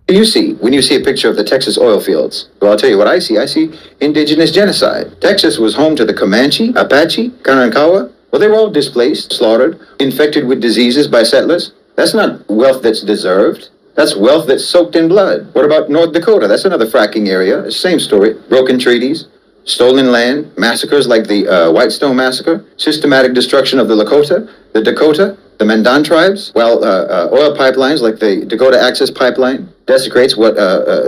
You see when you see a picture of the Texas oil fields? Well, I'll tell you what I see. I see indigenous genocide. Texas was home to the Comanche, Apache, Karankawa. Well, they were all displaced, slaughtered, infected with diseases by settlers. That's not wealth that's deserved. That's wealth that's soaked in blood. What about North Dakota? That's another fracking area. Same story. Broken treaties, stolen land, massacres like the Whitestone Massacre, systematic destruction of the Lakota, the Dakota, the Mandan tribes, while oil pipelines like the Dakota Access Pipeline desecrates what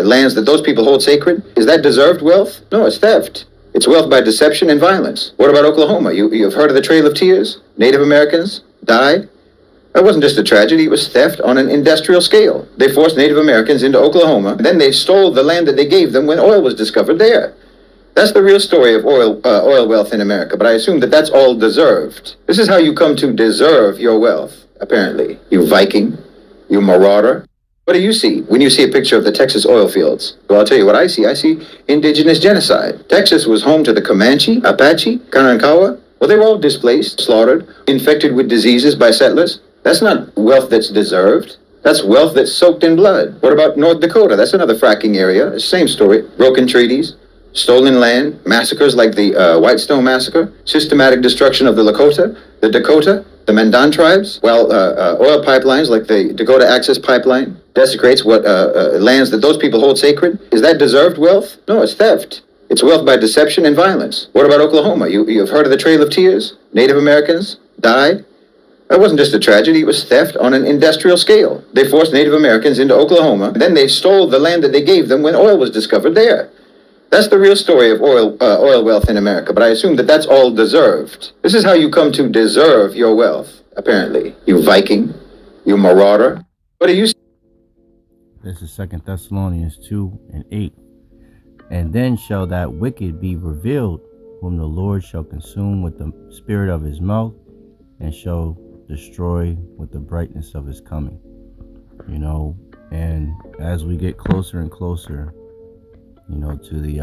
lands that those people hold sacred. Is that deserved wealth? No, it's theft. It's wealth by deception and violence. What about Oklahoma? You've heard of the Trail of Tears? Native Americans died. That wasn't just a tragedy, it was theft on an industrial scale. They forced Native Americans into Oklahoma, and then they stole the land that they gave them when oil was discovered there. That's the real story of oil wealth in America, but I assume that that's all deserved. This is how you come to deserve your wealth, apparently. You Viking, you marauder. What do you see when you see a picture of the Texas oil fields? Well, I'll tell you what I see. I see indigenous genocide. Texas was home to the Comanche, Apache, Karankawa. Well, they were all displaced, slaughtered, infected with diseases by settlers. That's not wealth that's deserved. That's wealth that's soaked in blood. What about North Dakota? That's another fracking area. Same story. Broken treaties, stolen land, massacres like the Whitestone Massacre, systematic destruction of the Lakota, the Dakota, the Mandan tribes, while oil pipelines like the Dakota Access Pipeline desecrates what lands that those people hold sacred. Is that deserved wealth? No, it's theft. It's wealth by deception and violence. What about Oklahoma? You've heard of the Trail of Tears? Native Americans died. That wasn't just a tragedy, it was theft on an industrial scale. They forced Native Americans into Oklahoma, and then they stole the land that they gave them when oil was discovered there. That's the real story of oil wealth in America, but I assume that that's all deserved. This is how you come to deserve your wealth, apparently. You Viking, you marauder. What do you say? This is 2 Thessalonians 2:8. And then shall that wicked be revealed, whom the Lord shall consume with the spirit of his mouth, and shall destroy with the brightness of his coming. And as we get closer and closer, to the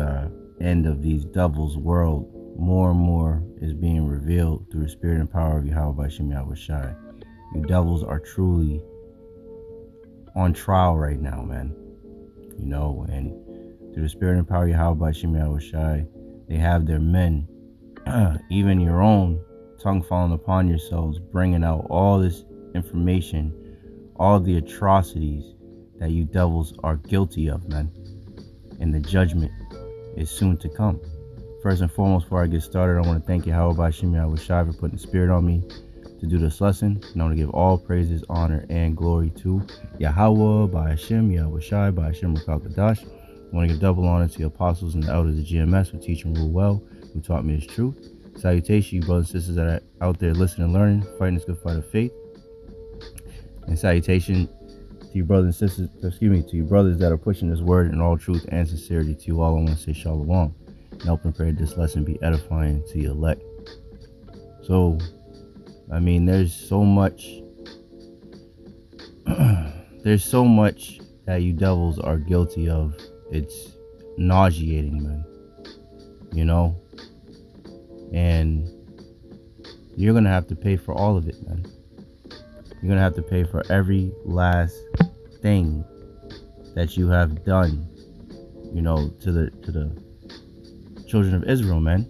end of these devils' world, more and more is being revealed through the spirit and power of Yahawashi. You devils are truly on trial right now, man. And through the spirit and power of Yahawashi, they have their men, even your own, tongue falling upon yourselves, bringing out all this information, all the atrocities that you devils are guilty of, man. And the judgment is soon to come. First and foremost, before I get started, I want to thank Yahawashi for putting the spirit on me to do this lesson. And I want to give all praises, honor, and glory to Yahawah, Bahasham, Yahawashi, Bahasham, Rakal. I want to give double honor to the apostles and the elders of GMS who teach and rule well, who taught me this truth. Salutation, you brothers and sisters that are out there listening and learning, fighting this good fight of faith. And salutation to you brothers and sisters, to you brothers that are pushing this word in all truth and sincerity. To you all, I want to say shalom. And help and pray this lesson be edifying to your elect. So, there's so much that you devils are guilty of. It's nauseating, man. And you're going to have to pay for all of it, man. You're going to have to pay for every last thing that you have done, to the children of Israel, man.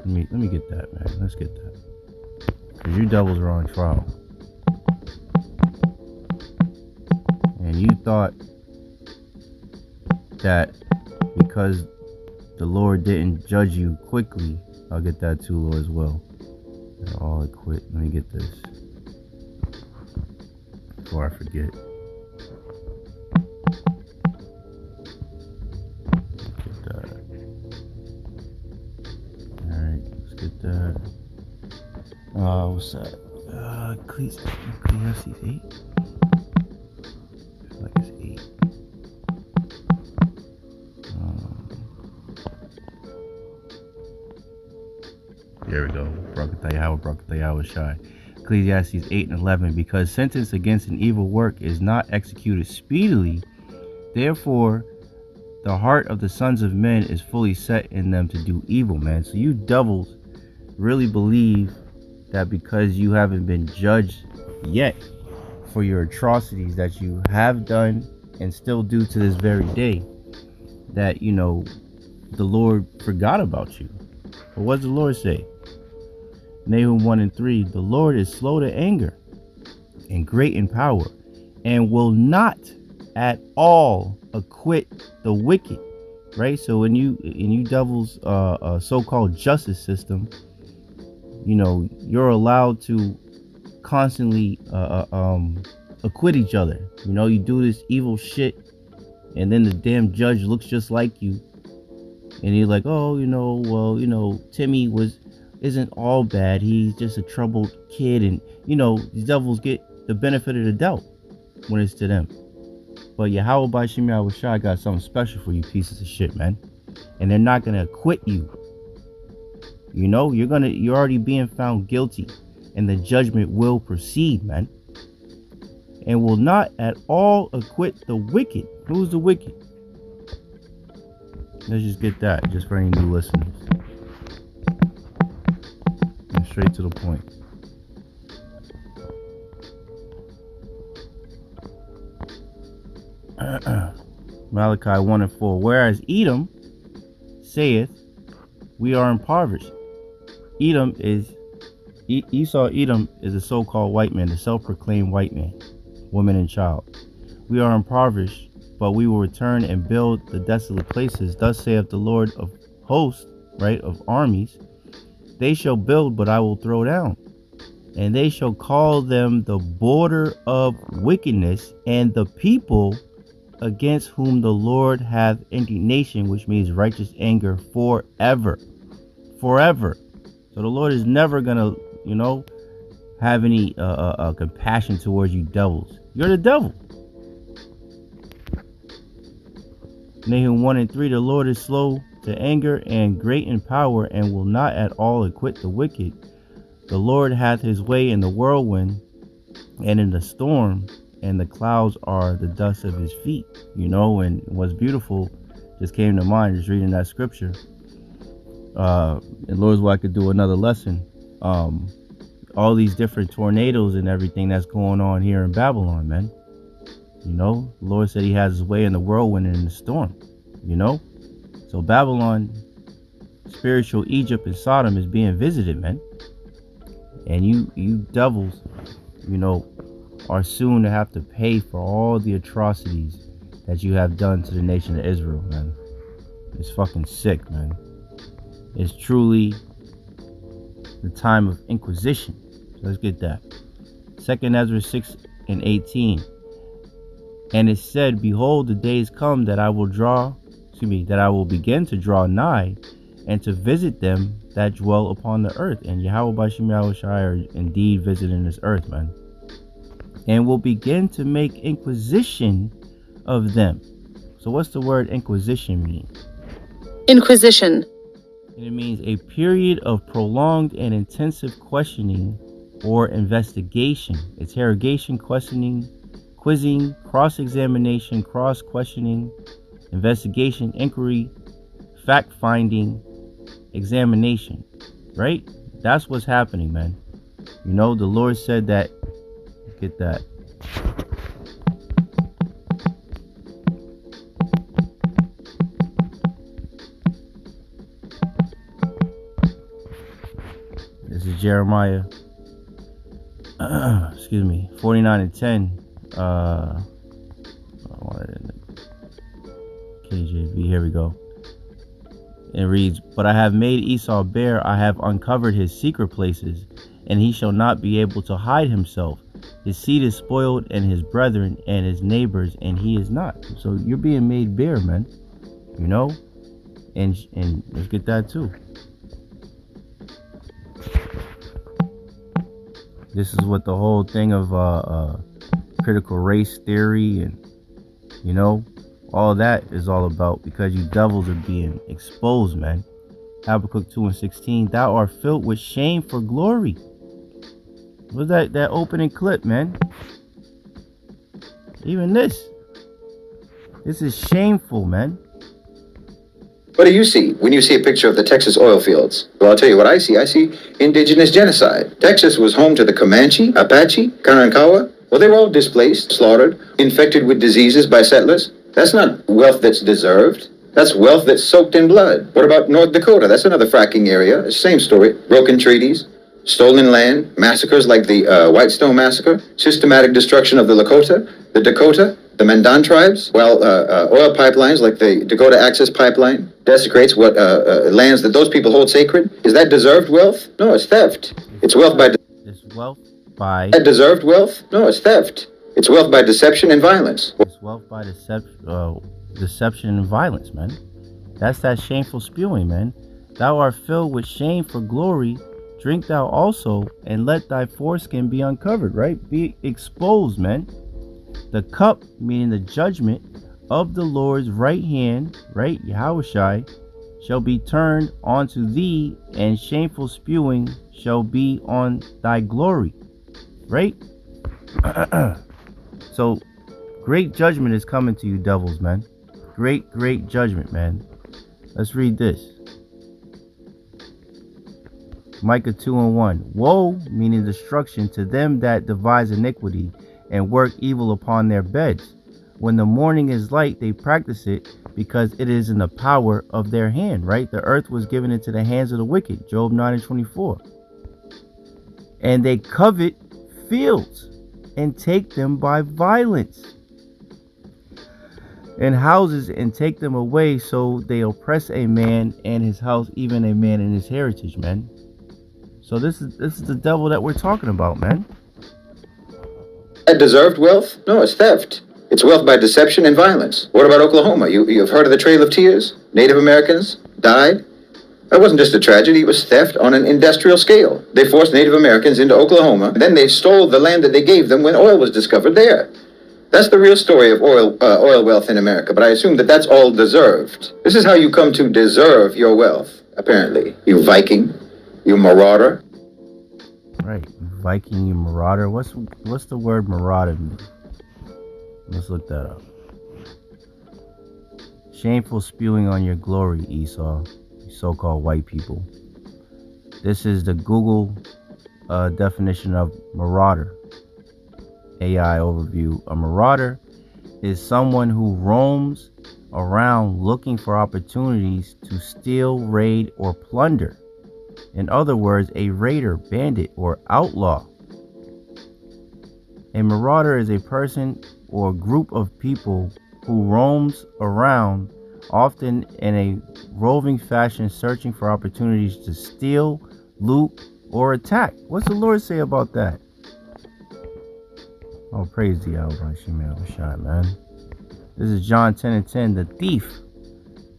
Let me get that, man. Let's get that. Because you devils are on trial. And you thought that because the Lord didn't judge you quickly, I'll get that too, Lord, as well. They're all quit. Let me get this before I forget. Get that. Alright, let's get that. What's that? Ecclesiastes 8? I feel like it's 8. There we go. Yahawashi. Ecclesiastes 8:11. Because sentence against an evil work is not executed speedily, therefore the heart of the sons of men is fully set in them to do evil, man. So you devils really believe that because you haven't been judged yet for your atrocities that you have done and still do to this very day, that, you know, the Lord forgot about you. But what does the Lord say? Nahum 1:3, the Lord is slow to anger and great in power, and will not at all acquit the wicked. Right? So when you devils so-called justice system, you know, you're allowed to constantly acquit each other. You know, you do this evil shit, and then the damn judge looks just like you, and you're like, oh, you know, well, you know, Timmy isn't all bad. He's just a troubled kid, and you know, these devils get the benefit of the doubt when it's to them. But Yahawah Bahasham Yahawashi got something special for you pieces of shit, man. And they're not gonna acquit you. You know, you're already being found guilty, and the judgment will proceed, man. And will not at all acquit the wicked. Who's the wicked? Let's just get that, just for any new listeners. And straight to the point. Malachi 1:4. Whereas Edom saith, we are impoverished. Edom is Esau. Edom is a so-called white man, the self-proclaimed white man, woman and child. We are impoverished, but we will return and build the desolate places. Thus saith the Lord of hosts, right, of armies. They shall build, but I will throw down, and they shall call them the border of wickedness, and the people against whom the Lord hath indignation, which means righteous anger forever. Forever. So the Lord is never gonna, you know, have any compassion towards you devils. You're the devil. Nahum 1:3, the Lord is slow to anger and great in power, and will not at all acquit the wicked. The Lord hath his way in the whirlwind and in the storm, and the clouds are the dust of his feet. You know, and what's beautiful just came to mind just reading that scripture. And Lord's will I could do another lesson. All these different tornadoes and everything that's going on here in Babylon, man. You know, the Lord said he has his way in the whirlwind and in the storm. You know, so Babylon, spiritual Egypt and Sodom is being visited, man. And you devils, you know, are soon to have to pay for all the atrocities that you have done to the nation of Israel, man. It's fucking sick, man. It's truly the time of inquisition. So let's get that. 2 Ezra 6:18. And it said, behold, the days come that I will begin to draw nigh, and to visit them that dwell upon the earth. And Yahawah Bahasham Yahawashi are indeed visiting this earth, man. And will begin to make inquisition of them. So what's the word inquisition mean? Inquisition. It means a period of prolonged and intensive questioning or investigation, interrogation, questioning, quizzing, cross-examination, cross-questioning, investigation, inquiry, fact-finding, examination, right? That's what's happening, man. You know, the Lord said that. Get that. This is Jeremiah, excuse me, 49:10. KJV, here we go. It reads, but I have made Esau bare, I have uncovered his secret places, and he shall not be able to hide himself. His seed is spoiled, and his brethren and his neighbors, and he is not. So you're being made bare, man. You know? And let's get that too. This is what the whole thing of critical race theory and, you know, all that is all about, because you devils are being exposed, man. Habakkuk 2:16, thou art filled with shame for glory. What's that opening clip, man? Even this is shameful, man. What do you see when you see a picture of the Texas oil fields? Well, I'll tell you what I see. I see indigenous genocide. Texas was home to the Comanche, Apache, Karankawa. Well, they were all displaced, slaughtered, infected with diseases by settlers. That's not wealth that's deserved. That's wealth that's soaked in blood. What about North Dakota? That's another fracking area. Same story. Broken treaties, stolen land, massacres like the Whitestone Massacre, systematic destruction of the Lakota, the Mandan tribes, while oil pipelines like the Dakota Access Pipeline desecrates what lands that those people hold sacred. Is that deserved wealth? No, it's theft. It's wealth by... It's wealth by... That deserved wealth? No, it's theft. It's wealth by deception and violence. It's wealth by deception and violence, man. That's that shameful spewing, man. Thou art filled with shame for glory. Drink thou also, and let thy foreskin be uncovered, right? Be exposed, man. The cup, meaning the judgment of the Lord's right hand, right? Yahawashi, shall be turned onto thee, and shameful spewing shall be on thy glory, right? So, great judgment is coming to you, devils, man. Great judgment, man. Let's read this. Micah 2:1. Woe, meaning destruction, to them that devise iniquity and work evil upon their beds. When the morning is light, they practice it, because it is in the power of their hand, right? The earth was given into the hands of the wicked. Job 9:24. And they covet fields and take them by violence, and houses and take them away. So they oppress a man and his house, even a man and his heritage, man. So this is the devil that we're talking about, man. That deserved wealth? No, it's theft. It's wealth by deception and violence. What about Oklahoma? You've heard of the Trail of Tears? Native Americans died. That wasn't just a tragedy, it was theft on an industrial scale. They forced Native Americans into Oklahoma, and then they stole the land that they gave them when oil was discovered there. That's the real story of oil wealth in America, but I assume that that's all deserved. This is how you come to deserve your wealth, apparently. You Viking, you marauder. Right, Viking, you marauder. What's the word marauder mean? Let's look that up. Shameful spewing on your glory, Esau, you so-called white people. This is the Google definition of marauder. AI overview. A marauder is someone who roams around looking for opportunities to steal, raid, or plunder. In other words, a raider, bandit, or outlaw. A marauder is a person or group of people who roams around, often in a roving fashion, searching for opportunities to steal, loot, or attack. What's the Lord say about that? Oh, praise the Yahawashi, man. This is John 10:10. The thief.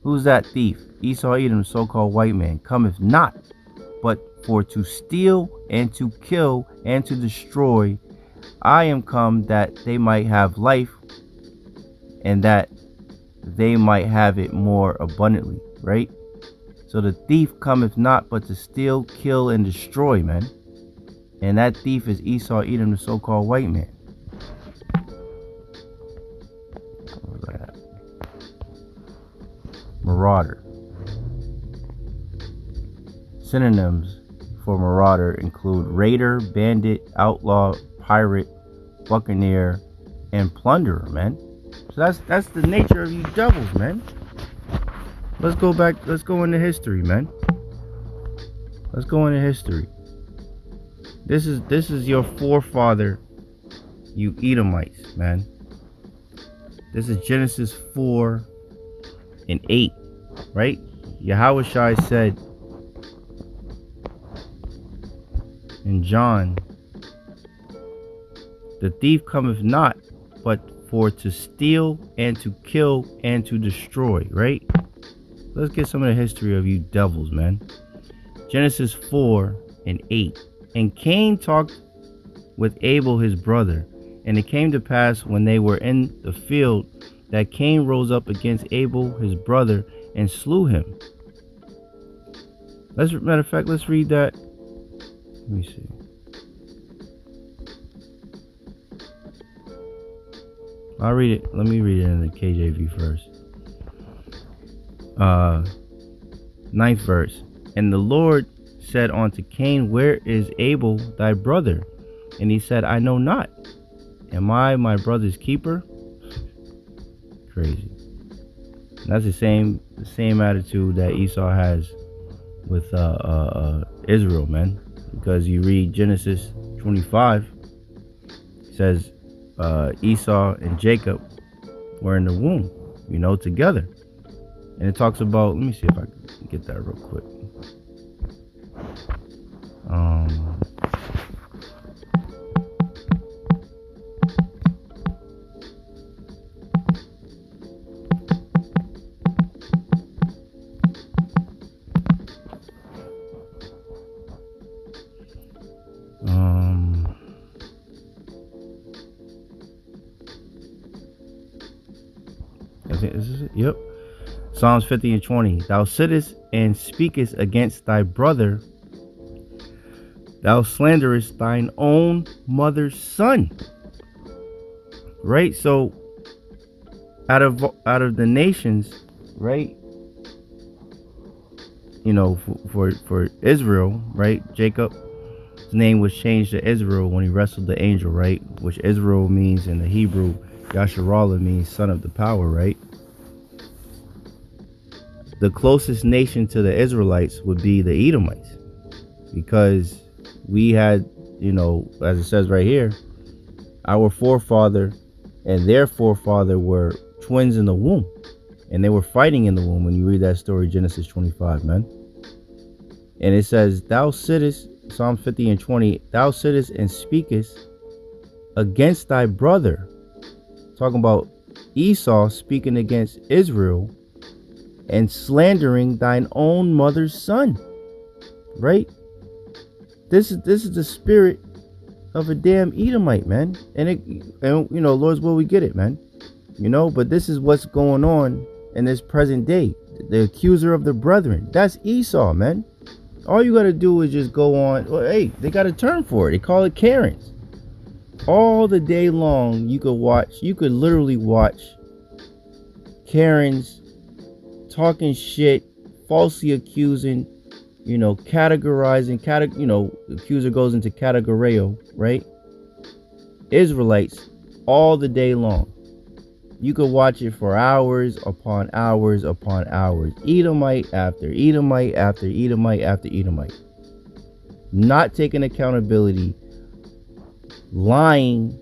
Who's that thief? Esau Edom, so-called white man, cometh not but for to steal and to kill and to destroy. I am come that they might have life, and that they might have it more abundantly, right? So the thief cometh not but to steal, kill, and destroy, man. And that thief is Esau Edom, the so-called white man. What was that? Marauder. Synonyms for marauder include raider, bandit, outlaw, pirate, buccaneer, and plunderer, man. So that's the nature of you devils, man. Let's go back. Let's go into history, man. Let's go into history. This is your forefather, you Edomites, man. This is Genesis 4:8, right? Yahawashi said in John, the thief cometh not but for to steal and to kill and to destroy, right? Let's get some of the history of you devils, man. Genesis 4:8. And Cain talked with Abel his brother, and it came to pass when they were in the field that Cain rose up against Abel his brother and slew him. Matter of fact, let's read that. Let me see. I'll read it. Let me read it in the KJV first. 9th verse. And the Lord said unto Cain, where is Abel thy brother? And he said, I know not. Am I my brother's keeper? Crazy. And that's the same attitude that Esau has with Israel, man. Because you read Genesis 25, it says Esau and Jacob were in the womb, together. And it talks about, let me see if I can get that real quick. I think this is it. Yep. Psalms 50 and 20. Thou sittest and speakest against thy brother. Thou slanderest thine own mother's son. Right? So out of the nations, right? For Israel, right? Jacob's name was changed to Israel when he wrestled the angel, right? Which Israel means in the Hebrew, Yasharallah means son of the power, right? The closest nation to the Israelites would be the Edomites, because we had, as it says right here, our forefather and their forefather were twins in the womb, and they were fighting in the womb. When you read that story, Genesis 25, man. And it says, thou sittest, Psalm 50 and 20, thou sittest and speakest against thy brother. Talking about Esau speaking against Israel and slandering thine own mother's son. Right? This is the spirit of a damn Edomite, man. And Lord's will, we get it, man. But this is what's going on in this present day. The accuser of the brethren. That's Esau, man. All you gotta do is just go on. Well, hey, they got a term for it. They call it Karens. All the day long, you could literally watch Karens talking shit, falsely accusing, categorizing, accuser goes into categoreo, right? Israelites all the day long. You could watch it for hours upon hours upon hours. Edomite after Edomite after Edomite after Edomite. Not taking accountability, lying,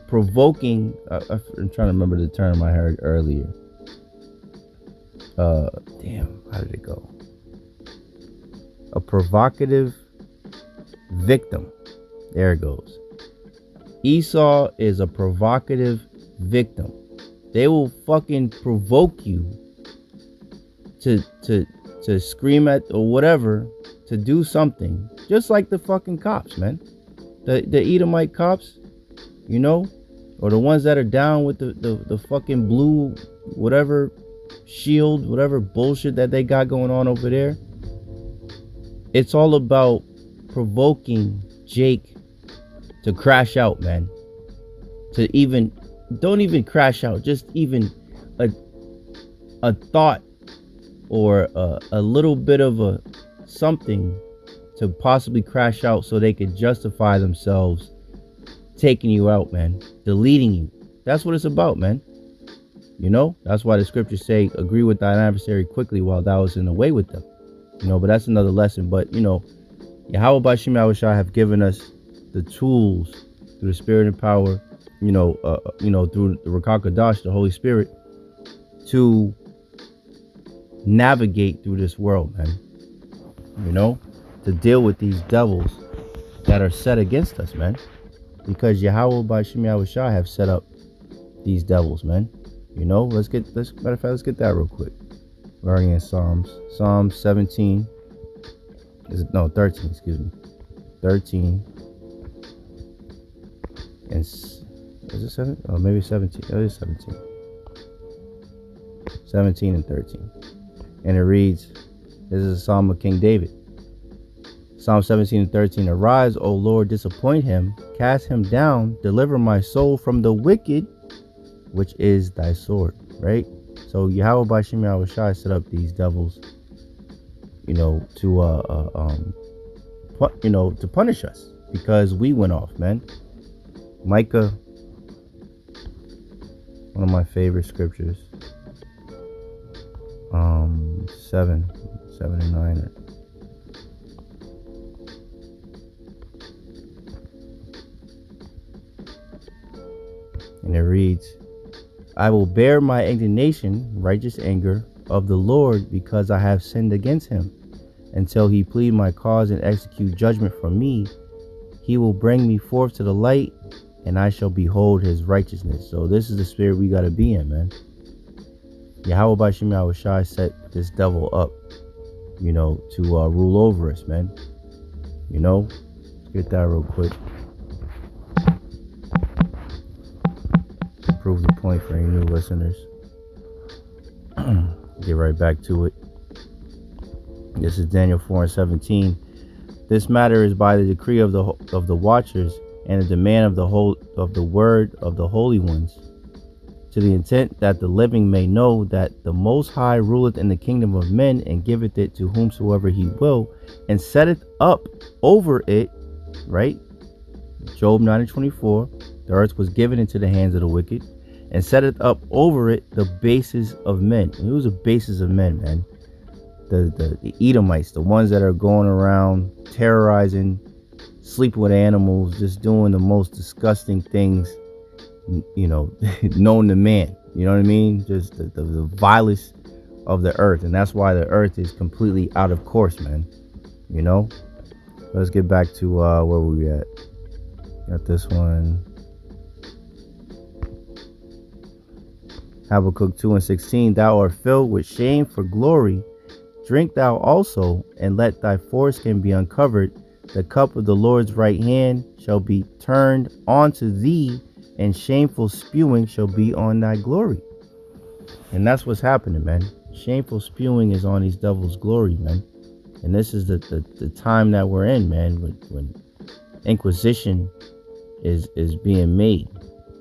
provoking. I'm trying to remember the term I heard earlier. Damn, how did it go? A provocative victim. There it goes. Esau is a provocative victim. They will fucking provoke you to scream at or whatever, to do something, just like the fucking cops, man. The Edomite cops, or the ones that are down with the fucking blue whatever shield, whatever bullshit that they got going on over there. It's all about provoking Jake to crash out, man. Don't even crash out, just even a thought or a little bit of a something to possibly crash out, so they could justify themselves taking you out, man, deleting you. That's what it's about, man. That's why the scriptures say, agree with thine adversary quickly while thou is in the way with them. But that's another lesson. But Yahawah Bahasham Yahawashi have given us the tools through the spirit and power, through the Rakah Kadash, the Holy Spirit, to navigate through this world, man. To deal with these devils that are set against us, man. Because Yahawah Bahasham Yahawashi have set up these devils, man. Let's get that real quick. We're already in Psalm 17. 13, excuse me. 13. And is it 7? Oh, maybe 17. Oh, it is 17. 17 and 13. And it reads, this is a psalm of King David. Psalm 17 and 13. Arise, O Lord, disappoint him, cast him down, deliver my soul from the wicked, which is thy sword. Right? So Yahawah Bahasham Yahawashi set up these devils, to punish us because we went off, man. Micah, one of my favorite scriptures. 7 and 9. And it reads, I will bear my indignation, righteous anger of the Lord, because I have sinned against him. Until he plead my cause and execute judgment for me, he will bring me forth to the light, and I shall behold his righteousness. So this is the spirit we got to be in, man. Yahawah Bahasham Yahawashi set this devil up, to rule over us, man. Let's get that real quick. Prove the point for any new listeners. Get right back to it. This is Daniel 4:17. This matter is by the decree of the watchers and the demand of the word of the holy ones, to the intent that the living may know that the Most High ruleth in the kingdom of men, and giveth it to whomsoever he will, and setteth up over it, right? Job 9:24. The earth was given into the hands of the wicked, and setteth up over it the bases of men. And who's the bases of men, man? The Edomites, the ones that are going around terrorizing, sleeping with animals, just doing the most disgusting things, known to man. You know what I mean? Just the vilest of the earth. And that's why the earth is completely out of course, man. Let's get back to where we at. Got this one. Habakkuk 2:16. Thou art filled with shame for glory. Drink thou also, and let thy foreskin be uncovered. The cup of the Lord's right hand shall be turned onto thee, and shameful spewing shall be on thy glory. And that's what's happening, man. Shameful spewing is on these devils' glory, man. And this is the time that we're in, man, when Inquisition is being made.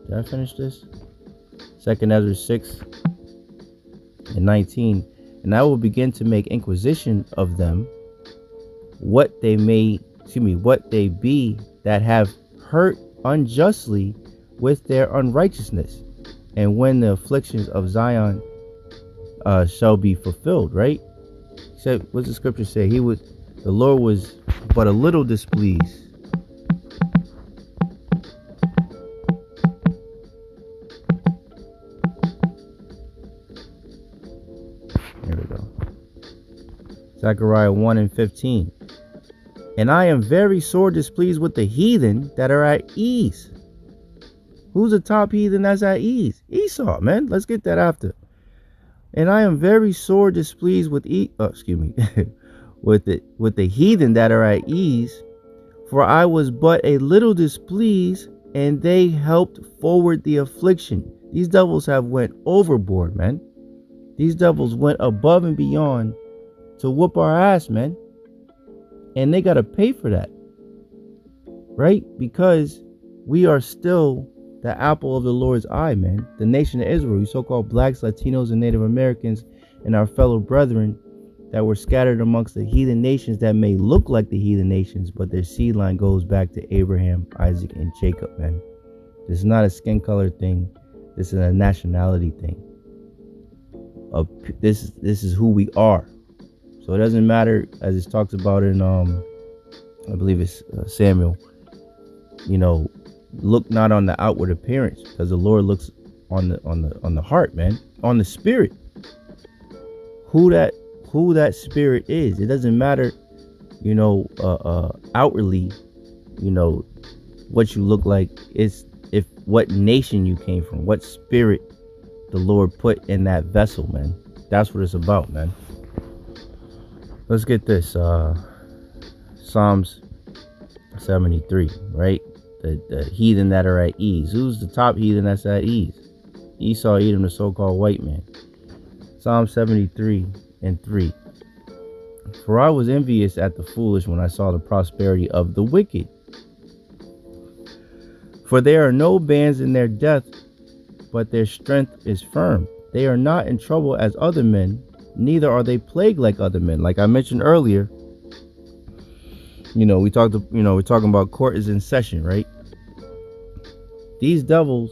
Did I finish this? 2 Ezra 6:19. And I will begin to make inquisition of them, what they be that have hurt unjustly with their unrighteousness, and when the afflictions of Zion shall be fulfilled. Right? He said, what's the scripture say? The Lord was but a little displeased. There we go. Zechariah 1:15. And I am very sore displeased with the heathen that are at ease. Who's the top heathen that's at ease? Esau, man. Let's get that after. And I am very sore displeased with with the heathen that are at ease, for I was but a little displeased, and they helped forward the affliction. These devils have went overboard, man. These devils went above and beyond to whoop our ass, man. And they got to pay for that. Right? Because we are still the apple of the Lord's eye, man. The nation of Israel, you so-called blacks, Latinos, and Native Americans, and our fellow brethren that were scattered amongst the heathen nations that may look like the heathen nations, but their seed line goes back to Abraham, Isaac, and Jacob, man. This is not a skin color thing. This is a nationality thing. This is who we are. So it doesn't matter, as it talks about in I believe it's Samuel. Look not on the outward appearance, because the Lord looks on the heart, man, on the spirit. Who that spirit is. It doesn't matter, outwardly, what you look like. It's what nation you came from, what spirit the Lord put in that vessel, man. That's what it's about, man. Let's get this. Psalms 73, right? The heathen that are at ease. Who's the top heathen that's at ease? Esau, Edom, the so-called white man. Psalm 73:3. For I was envious at the foolish when I saw the prosperity of the wicked. For there are no bands in their death, but their strength is firm. They are not in trouble as other men, neither are they plagued like other men. Like I mentioned earlier, we're talking about court is in session, right? These devils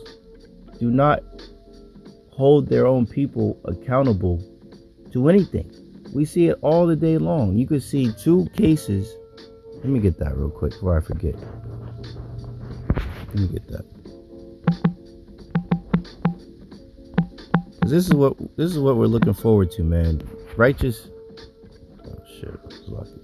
do not hold their own people accountable to anything. We see it all the day long. You could see 2 cases. Let me get that real quick before I forget. Let me get that. This is what we're looking forward to, man. Righteous. Oh shit, I was lucky.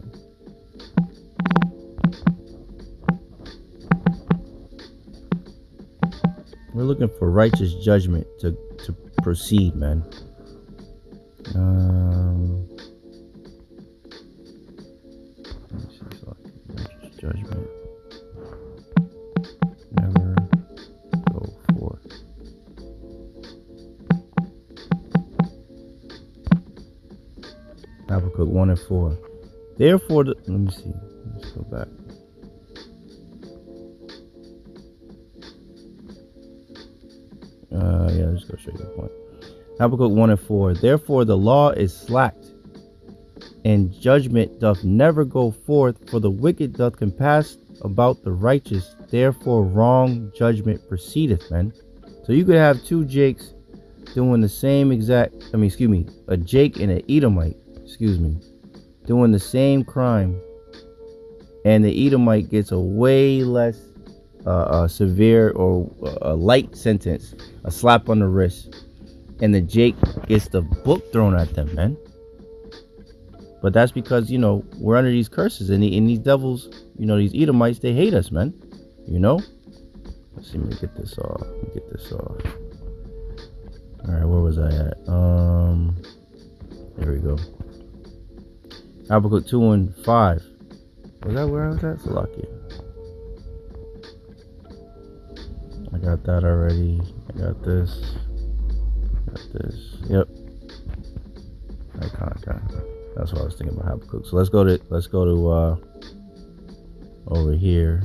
We're looking for righteous judgment to proceed, man. Let me see, righteous judgment never go forth. Habakkuk 1 and 4. Therefore, let me see. Let's go back. Yeah, let's go straight to the point. Habakkuk 1 and 4. Therefore, the law is slacked, and judgment doth never go forth, for the wicked doth compass about the righteous. Therefore, wrong judgment proceedeth, man. So you could have 2 Jakes doing the same exact, a Jake and an Edomite, doing the same crime, and the Edomite gets a way less severe or a light sentence, a slap on the wrist, and the Jake gets the book thrown at them, man. But that's because, we're under these curses, and these devils, these Edomites, they hate us, man. Let's see, let me get this off. All right, where was I at? There we go. Habakkuk 2 and 5. Was that where I was at? Salakia. I got that already. I got this. Yep. Okay. That's what I was thinking about Habakkuk. So let's go to over here.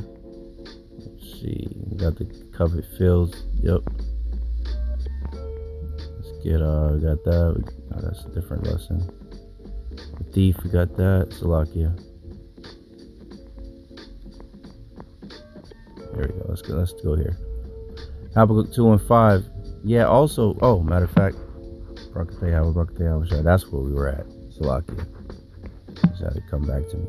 Let's see. We got the covered fields. Yep. Let's get we got that. That's a different lesson. The thief, we got that. Salakia. There we go. Let's go here. Habakkuk 2 and 5. Yeah, also, matter of fact, that's where we were at. Salakia. Just had to come back to me.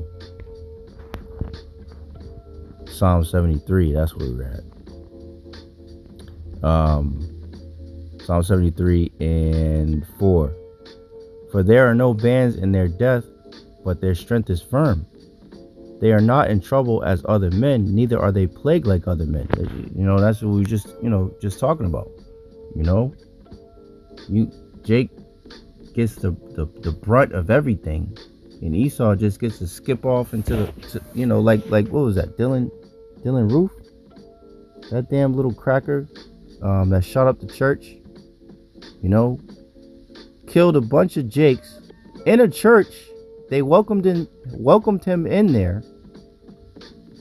Psalm 73, that's where we were at. Psalm 73 and 4. For there are no bands in their death, but their strength is firm. They are not in trouble as other men, neither are they plagued like other men. That's what we were just talking about. Jake gets the brunt of everything, and Esau just gets to skip off into the, like what was that? Dylan Roof, that damn little cracker, that shot up the church. Killed a bunch of Jakes in a church. They welcomed him in there,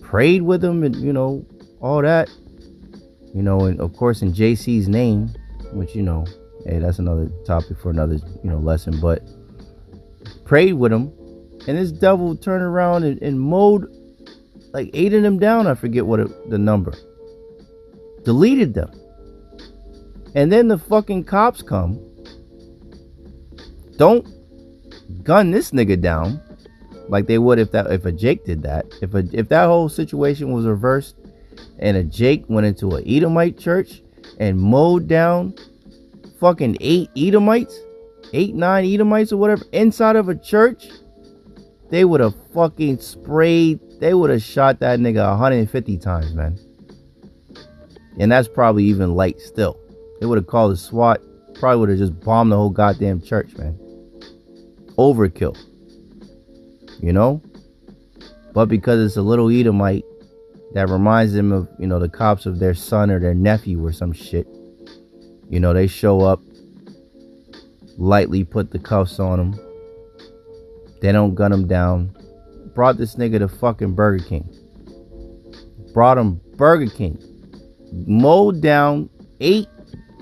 prayed with him, and all that. And of course in JC's name, which hey, that's another topic for another lesson. But prayed with him, and this devil turned around and mowed like 8 of them down. I forget the number. Deleted them, and then the fucking cops come. Don't gun this nigga down like they would if a Jake did that. If that whole situation was reversed and a Jake went into an Edomite church and mowed down fucking 8 Edomites, 9 Edomites or whatever inside of a church, they would have fucking sprayed. They would have shot that nigga 150 times, man. And that's probably even light still. They would have called the SWAT. Probably would have just bombed the whole goddamn church, man. Overkill. But because it's a little Edomite that reminds them of, the cops of their son or their nephew or some shit, they show up, lightly put the cuffs on him. They don't gun him down. Brought this nigga to fucking Burger King. Brought him Burger King. Mowed down 8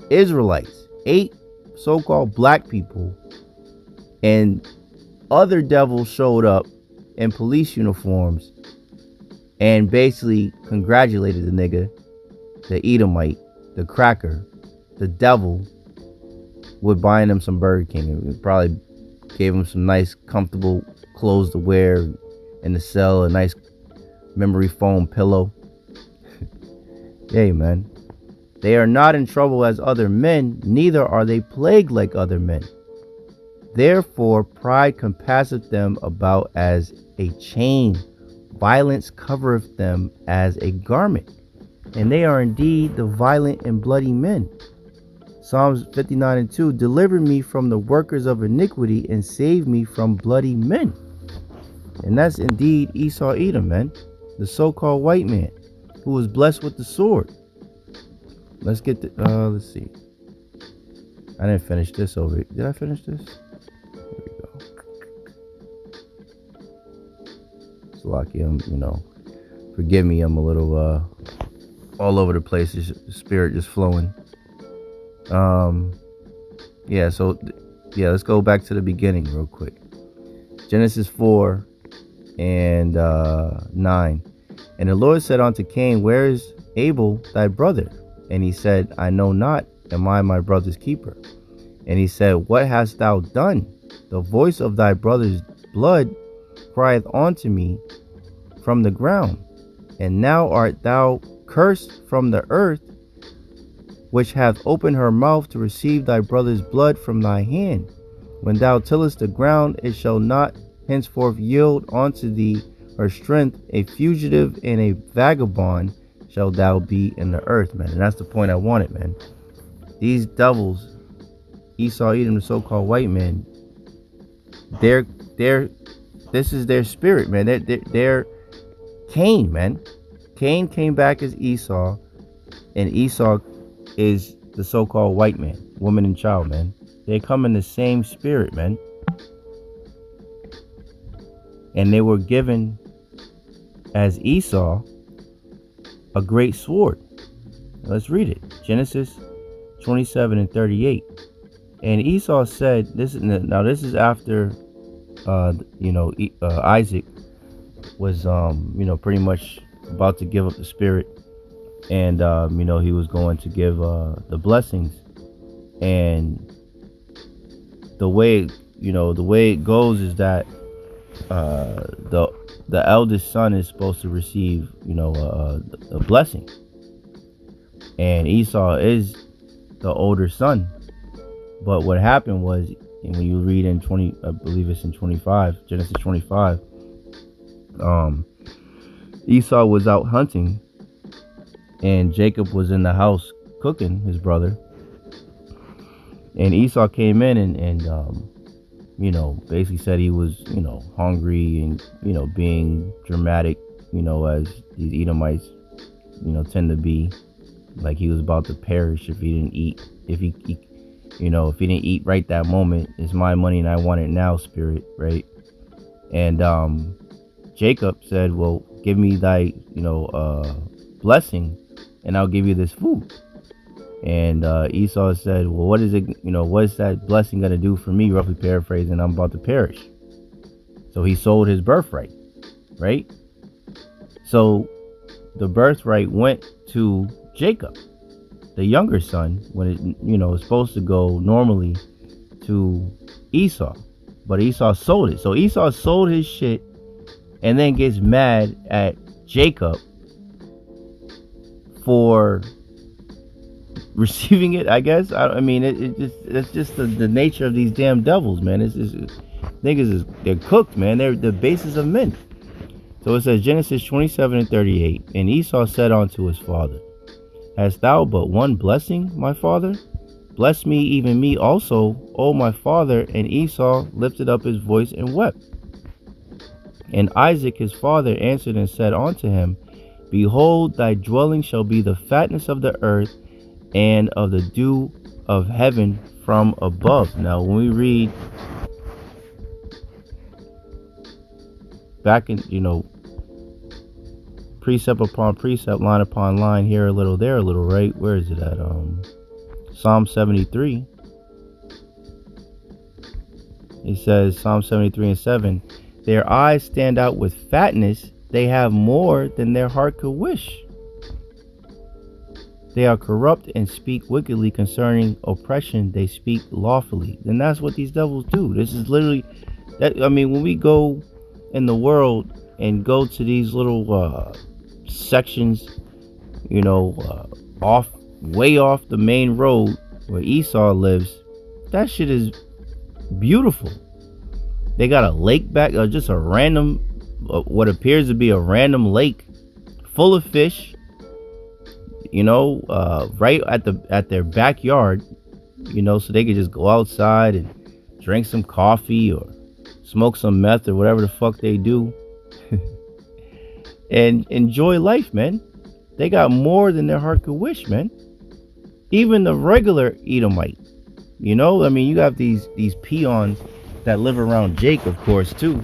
Israelites. 8 so-called black people. And other devils showed up in police uniforms and basically congratulated the nigga the Edomite, the cracker, the devil would buy him some Burger King. It probably gave him some nice, comfortable clothes to wear in the cell, a nice memory foam pillow. Hey, man. They are not in trouble as other men, neither are they plagued like other men. Therefore, pride compasseth them about as a chain. Violence covereth them as a garment. And they are indeed the violent and bloody men. Psalms 59:2, deliver me from the workers of iniquity and save me from bloody men. And that's indeed Esau Edom, man. The so-called white man who was blessed with the sword. Let's get the, let's see. I didn't finish this over here. Did I finish this? There we go. It's lucky I'm, forgive me, I'm a little, all over the place. The spirit just flowing. Yeah, so, let's go back to the beginning real quick. Genesis 4 and 9. And the Lord said unto Cain, where is Abel thy brother? And he said, I know not, am I my brother's keeper? And he said, what hast thou done? The voice of thy brother's blood crieth unto me from the ground. And now art thou cursed from the earth, which hath opened her mouth to receive thy brother's blood from thy hand. When thou tillest the ground, it shall not henceforth yield unto thee her strength. A fugitive and a vagabond shall thou be in the earth, man. And that's the point I wanted, man. These devils, Esau Edom, the so-called white men, this is their spirit, man. They're Cain, man. Cain came back as Esau, and Esau is the so-called white man, woman and child, man. They come in the same spirit, man. And they were given as Esau a great sword. Let's read it. Genesis 27:38. And Esau said, this is after Isaac was pretty much about to give up the spirit, and he was going to give the blessings. And the way it goes is that the eldest son is supposed to receive a blessing, and Esau is the older son. But what happened was, and when you read in 20, I believe it's in 25, Genesis 25, Esau was out hunting, and Jacob was in the house cooking, his brother. And Esau came in and basically said he was, hungry and, being dramatic, as these Edomites, tend to be. Like he was about to perish if he didn't eat. If he didn't eat right that moment. It's my money and I want it now, spirit, right? And Jacob said, well, give me thy, blessing, and I'll give you this food. And Esau said, well, what is it, what is that blessing going to do for me? Roughly paraphrasing, I'm about to perish. So he sold his birthright, right? So the birthright went to Jacob, the younger son, when it, is supposed to go normally to Esau. But Esau sold it. So Esau sold his shit and then gets mad at Jacob for receiving it, I guess. It's just the nature of these damn devils, man. It's just, niggas they're cooked, man. They're the basis of men. So it says Genesis 27:38, and Esau said unto his father, hast thou but one blessing, my father? Bless me, even me also, O my father. And Esau lifted up his voice and wept. And Isaac his father answered and said unto him, behold, thy dwelling shall be the fatness of the earth and of the dew of heaven from above. Now, when we read back in, precept upon precept, line upon line, here a little, there a little, right? Where is it at? Psalm 73. It says, Psalm 73:7, their eyes stand out with fatness, they have more than their heart could wish. They are corrupt and speak wickedly concerning oppression. They speak lawfully. And that's what these devils do. This is literally that. I mean, when we go in the world and go to these little sections, off way off the main road where Esau lives, that shit is beautiful. They got a lake back, just a random, what appears to be a random lake full of fish, right at their backyard, so they could just go outside and drink some coffee or smoke some meth or whatever the fuck they do and enjoy life, man. They got more than their heart could wish, man. Even the regular Edomite, I mean, you got these peons that live around Jake, of course, too.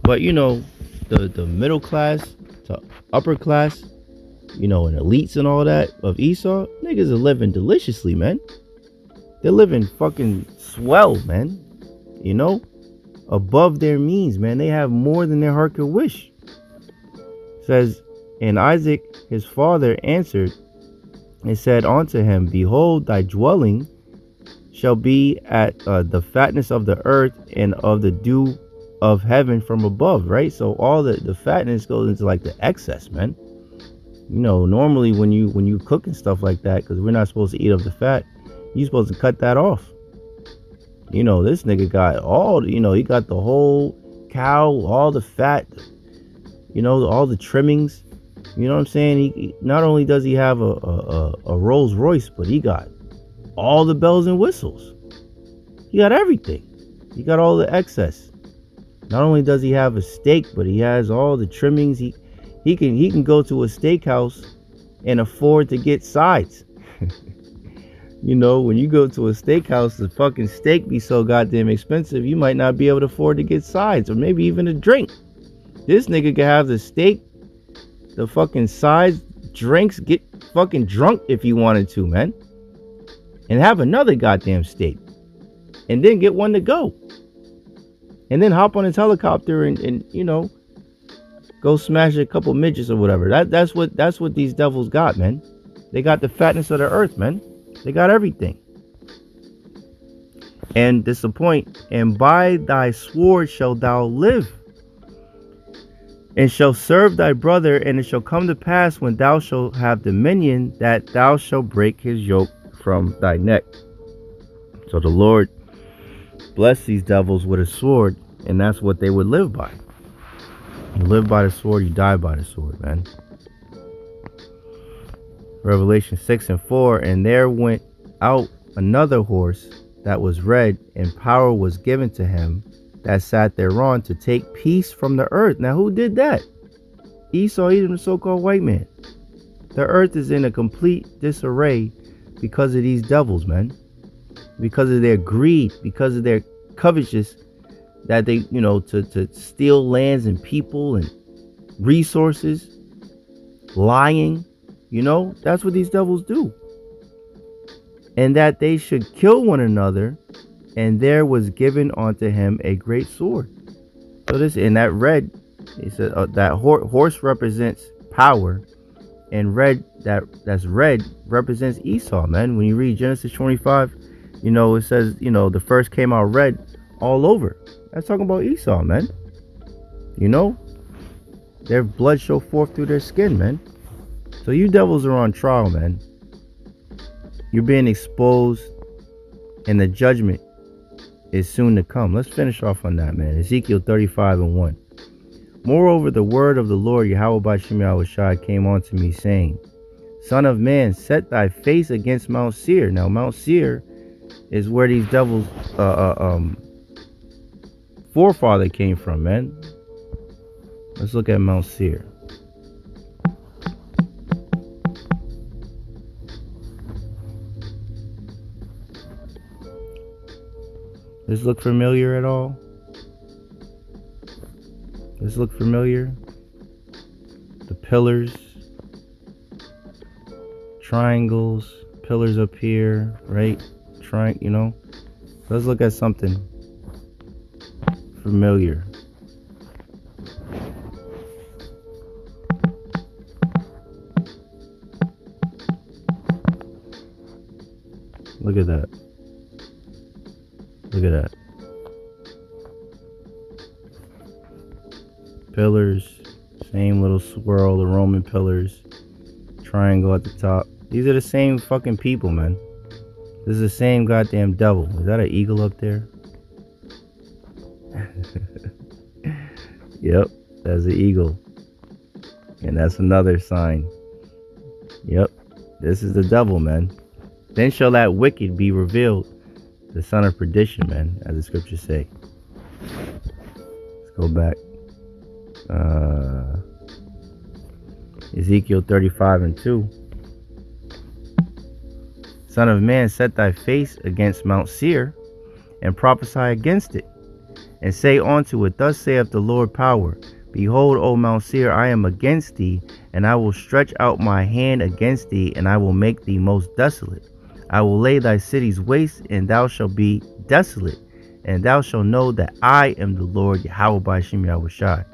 But the middle class to upper class, and elites and all that of Esau, niggas are living deliciously, man. They're living fucking swell, man. Above their means, man. They have more than their heart could wish. Says, and Isaac his father answered and said unto him, behold, thy dwelling shall be at the fatness of the earth and of the dew of heaven from above, right? So all the fatness goes into like the excess, man. Normally when you cook and stuff like that, because we're not supposed to eat of the fat, you're supposed to cut that off. This nigga got all, he got the whole cow, all the fat, all the trimmings. You know what I'm saying? He not only does he have a Rolls Royce, but he got all the bells and whistles. He got everything. He got all the excess. Not only does he have a steak, but he has all the trimmings. He can go to a steakhouse and afford to get sides. When you go to a steakhouse, the fucking steak be so goddamn expensive, you might not be able to afford to get sides or maybe even a drink. This nigga can have the steak, the fucking sides, drinks, get fucking drunk if he wanted to, man. And have another goddamn steak. And then get one to go. And then hop on his helicopter and go smash a couple midgets or whatever. That's what these devils got, man. They got the fatness of the earth, man. They got everything. And this is the point. And by thy sword shalt thou live, and shall serve thy brother, and it shall come to pass when thou shalt have dominion, that thou shalt break his yoke from thy neck. So the Lord blessed these devils with a sword, and that's what they would live by. You live by the sword, you die by the sword, man. Revelation 6:4, and there went out another horse that was red, and power was given to him that sat thereon to take peace from the earth. Now, who did that? Esau, Edom, the so-called white man. The earth is in a complete disarray because of these devils, man. Because of their greed, because of their covetousness, that they, to steal lands and people and resources, lying, that's what these devils do. And that they should kill one another, and there was given unto him a great sword. So this, in that red, he said that horse represents power, and that's red represents Esau, man. When you read Genesis 25, it says, the first came out red all over. That's talking about Esau, man. Their blood shall forth through their skin, man. So you devils are on trial, man. You're being exposed, and the judgment is soon to come. Let's finish off on that, man. Ezekiel 35:1. Moreover, the word of the Lord Bahasham Yahawashi came unto me, saying, Son of man, set thy face against Mount Seir. Now, Mount Seir is where these devils forefather came from, man. Let's look at Mount Seir. Does this look familiar at all? Does this look familiar? The pillars, triangles, pillars up here, right? Let's look at something familiar. Look at that. Look at that. Pillars. Same little swirl, the Roman pillars. Triangle at the top. These are the same fucking people, man. This is the same goddamn devil. Is that an eagle up there? Yep, that's an eagle. And that's another sign. Yep, this is the devil, man. Then shall that wicked be revealed, the son of perdition, man, as the scriptures say. Let's go back. Ezekiel 35:2. Son of man, set thy face against Mount Seir, and prophesy against it, and say unto it, Thus saith the Lord power, Behold, O Mount Seir, I am against thee, and I will stretch out my hand against thee, and I will make thee most desolate. I will lay thy cities waste, and thou shalt be desolate, and thou shalt know that I am the Lord, Yahawah Bahasham Yahawashi.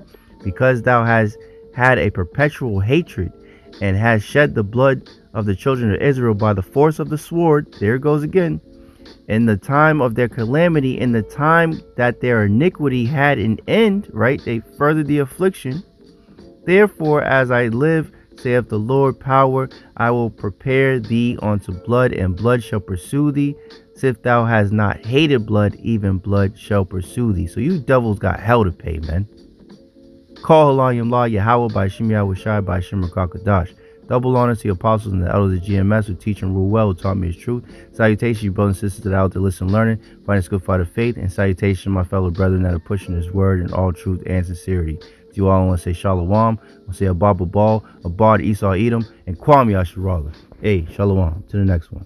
Because thou hast had a perpetual hatred, and hast shed the blood of the children of Israel by the force of the sword, there it goes again, in the time of their calamity, in the time that their iniquity had an end, right? They furthered the affliction. Therefore, as I live, saith the Lord power, I will prepare thee unto blood, and blood shall pursue thee. If thou hast not hated blood, even blood shall pursue thee. So you devils got hell to pay, man. Call Halal Law Yahawah Bahasham Yahawashi Bahasham Rakakadash. Double honor to the apostles and the elders of GMS who teach and rule well, who taught me his truth. Salutations, you brothers and sisters that are out there listening, learning, fighting this good fight of faith. And salutations, my fellow brethren that are pushing his word in all truth and sincerity. To you all, I want to say Shalom. I want to say Abba Ball, Abad Esau Edom, and Kwame Asherallah. Hey, Shalom. To the next one.